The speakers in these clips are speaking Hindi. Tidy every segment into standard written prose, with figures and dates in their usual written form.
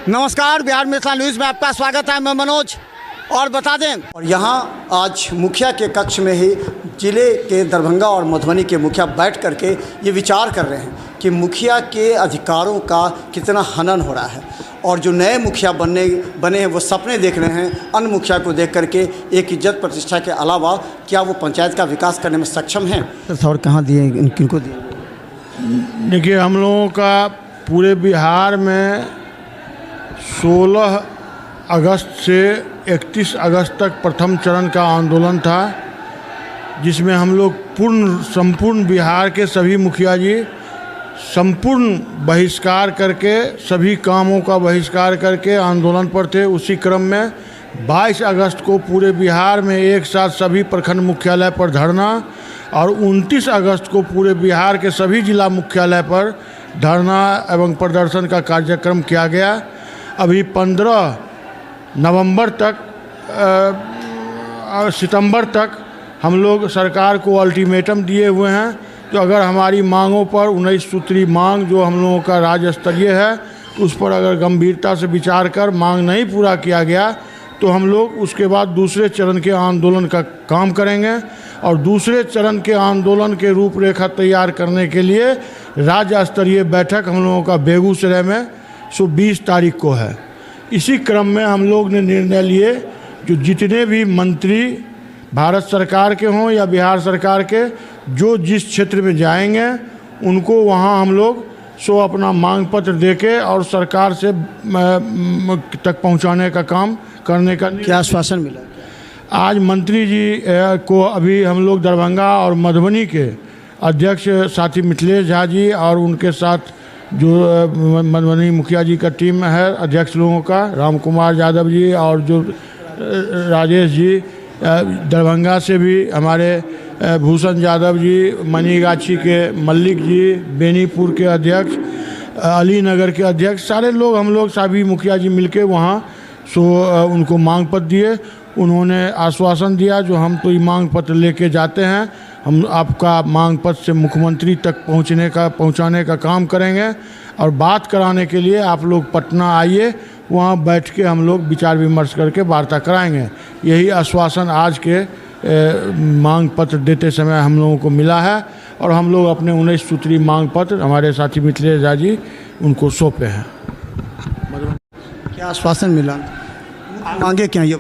नमस्कार, बिहार मिथिला न्यूज़ में आपका स्वागत है। मैं मनोज। और बता दें, और यहाँ आज मुखिया के कक्ष में ही जिले के दरभंगा और मधुबनी के मुखिया बैठ करके ये विचार कर रहे हैं कि मुखिया के अधिकारों का कितना हनन हो रहा है, और जो नए मुखिया बने हैं वो सपने देख रहे हैं अन्य मुखिया को देख करके एक इज्जत प्रतिष्ठा के अलावा क्या वो पंचायत का विकास करने में सक्षम हैं। और कहाँ दिए, किनको दिए? देखिए, हम लोगों का पूरे बिहार में 16 अगस्त से 31 अगस्त तक प्रथम चरण का आंदोलन था, जिसमें हम लोग संपूर्ण बिहार के सभी मुखिया जी संपूर्ण बहिष्कार करके, सभी कामों का बहिष्कार करके आंदोलन पर थे। उसी क्रम में 22 अगस्त को पूरे बिहार में एक साथ सभी प्रखंड मुख्यालय पर धरना, और 29 अगस्त को पूरे बिहार के सभी जिला मुख्यालय पर धरना एवं प्रदर्शन का कार्यक्रम किया गया। अभी 15 नवंबर तक सितंबर तक हम लोग सरकार को अल्टीमेटम दिए हुए हैं, तो अगर हमारी मांगों पर 19 सूत्री मांग जो हम लोगों का राज्य स्तरीय है, उस पर अगर गंभीरता से विचार कर मांग नहीं पूरा किया गया तो हम लोग उसके बाद दूसरे चरण के आंदोलन का काम करेंगे। और दूसरे चरण के आंदोलन के रूपरेखा तैयार करने के लिए राज्य स्तरीय बैठक हम लोगों का बेगूसराय में 20 तारीख को है। इसी क्रम में हम लोग ने निर्णय लिए, जो जितने भी मंत्री भारत सरकार के हों या बिहार सरकार के, जो जिस क्षेत्र में जाएंगे उनको वहां हम लोग अपना मांग पत्र देके और सरकार से तक पहुंचाने का काम करने का क्या आश्वासन मिला? आज मंत्री जी को अभी हम लोग दरभंगा और मधुबनी के अध्यक्ष साथी मिथिलेश झा जी और उनके साथ जो मधुबनी मुखिया जी का टीम है, अध्यक्ष लोगों का राम कुमार यादव जी और जो राजेश जी, दरभंगा से भी हमारे भूषण यादव जी, मनीगाछी के मल्लिक जी, बेनीपुर के अध्यक्ष, अलीनगर के अध्यक्ष, सारे लोग हम लोग सभी मुखिया जी मिलके वहाँ उनको मांग पत्र दिए। उन्होंने आश्वासन दिया, जो हम तो ये मांग पत्र लेके जाते हैं, हम आपका मांग पत्र से मुख्यमंत्री तक पहुंचाने का काम करेंगे, और बात कराने के लिए आप लोग पटना आइए, वहाँ बैठ के हम लोग विचार विमर्श करके वार्ता कराएंगे। यही आश्वासन आज के मांग पत्र देते समय हम लोगों को मिला है, और हम लोग अपने 19 सूत्री मांग पत्र हमारे साथी मिथिलेश झा जी उनको सौंपे हैं। क्या आश्वासन मिला? मांगे क्या ये?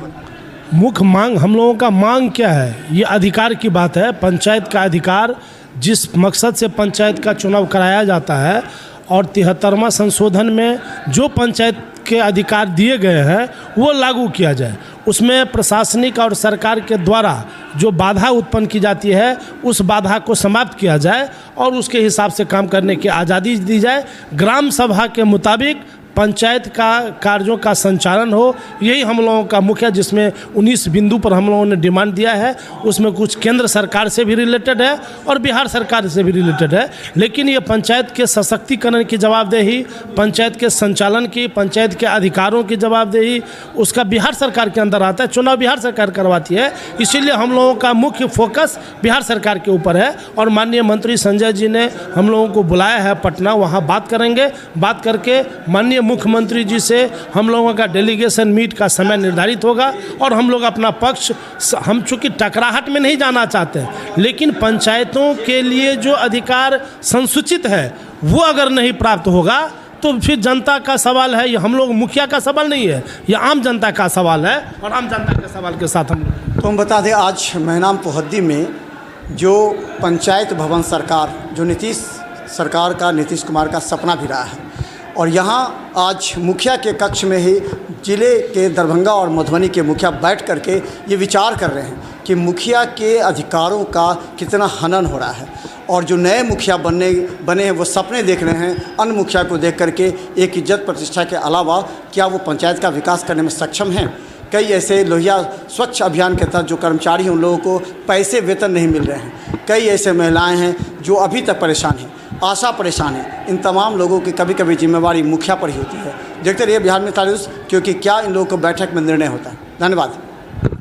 मुख्य मांग हम लोगों का मांग क्या है? ये अधिकार की बात है, पंचायत का अधिकार, जिस मकसद से पंचायत का चुनाव कराया जाता है, और 73वां संशोधन में जो पंचायत के अधिकार दिए गए हैं वो लागू किया जाए। उसमें प्रशासनिक और सरकार के द्वारा जो बाधा उत्पन्न की जाती है उस बाधा को समाप्त किया जाए और उसके हिसाब से काम करने की आज़ादी दी जाए। ग्राम सभा के मुताबिक पंचायत का कार्यों का संचालन हो, यही हम लोगों का मुख्य, जिसमें 19 बिंदु पर हम लोगों ने डिमांड दिया है। उसमें कुछ केंद्र सरकार से भी रिलेटेड है और बिहार सरकार से भी रिलेटेड है, लेकिन ये पंचायत के सशक्तिकरण की जवाबदेही, पंचायत के संचालन की, पंचायत के अधिकारों की जवाबदेही उसका बिहार सरकार के अंदर आता है। चुनाव बिहार सरकार करवाती है, इसीलिए हम लोगों का मुख्य फोकस बिहार सरकार के ऊपर है। और माननीय मंत्री संजय जी ने हम लोगों को बुलाया है पटना, वहाँ बात करेंगे। बात करके माननीय मुख्यमंत्री जी से हम लोगों का डेलीगेशन मीट का समय निर्धारित होगा, और हम लोग अपना पक्ष, हम चूँकि टकराहट में नहीं जाना चाहते हैं, लेकिन पंचायतों के लिए जो अधिकार संसूचित है वो अगर नहीं प्राप्त होगा तो फिर जनता का सवाल है। ये हम लोग मुखिया का सवाल नहीं है, ये आम जनता का सवाल है, और आम जनता के सवाल के साथ हम बता दें, आज महनाम पोहद्दी में जो पंचायत भवन सरकार, जो नीतीश सरकार का, नीतीश कुमार का सपना भी रहा है, और यहाँ आज मुखिया के कक्ष में ही जिले के दरभंगा और मधुबनी के मुखिया बैठ करके ये विचार कर रहे हैं कि मुखिया के अधिकारों का कितना हनन हो रहा है, और जो नए मुखिया बने हैं वो सपने देख रहे हैं अन्य मुखिया को देख करके एक इज्जत प्रतिष्ठा के अलावा क्या वो पंचायत का विकास करने में सक्षम हैं। कई ऐसे लोहिया स्वच्छ अभियान के तहत जो कर्मचारी हैं उन लोगों को पैसे वेतन नहीं मिल रहे हैं। कई ऐसे महिलाएं हैं जो अभी तक परेशान हैं, आशा परेशान है। इन तमाम लोगों की कभी कभी जिम्मेवारी मुखिया पर ही होती है। देखते रहिए बिहार मिथिला न्यूज़, क्योंकि क्या इन लोगों को बैठक में निर्णय होता है। धन्यवाद।